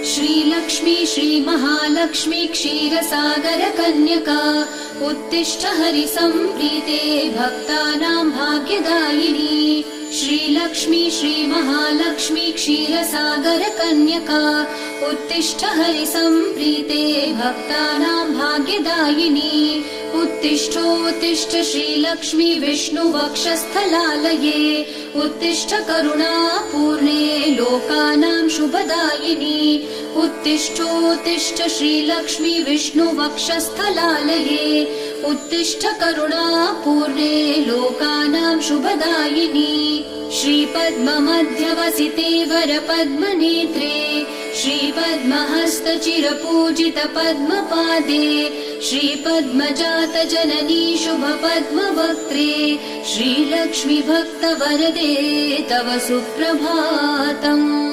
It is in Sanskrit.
श्रीलक्ष्मी श्रीमहालक्ष्मी क्षीरसागर कन्यका उत्तिष्ठ हरिसम्प्रीते भक्तानां भाग्यदायिनी। श्रीलक्ष्मी श्रीमहालक्ष्मी क्षीरसागर कन्यका उत्तिष्ठ हरिसम्प्रीते भक्तानां भाग्यदायिनी। उत्तिष्ठोत्तिष्ठ श्रीलक्ष्मी विष्णुवक्षस्थलालये उत्तिष्ठ करुणापूर्णे लोकानां शुभदायिनी। उत्तिष्ठोत्तिष्ठ श्रीलक्ष्मी विष्णुवक्षस्थलालये उत्तिष्ठ करुणापूर्णे लोकानां शुभदायिनी। श्रीपद्ममध्यवसिते वरपद्मनेत्रे श्रीपद्महस्तचिरपूजित पद्मपादे श्रीपद्मजात जननी शुभपद्मवक्त्रे श्रीलक्ष्मी भक्तवरदे तव सुप्रभातम्।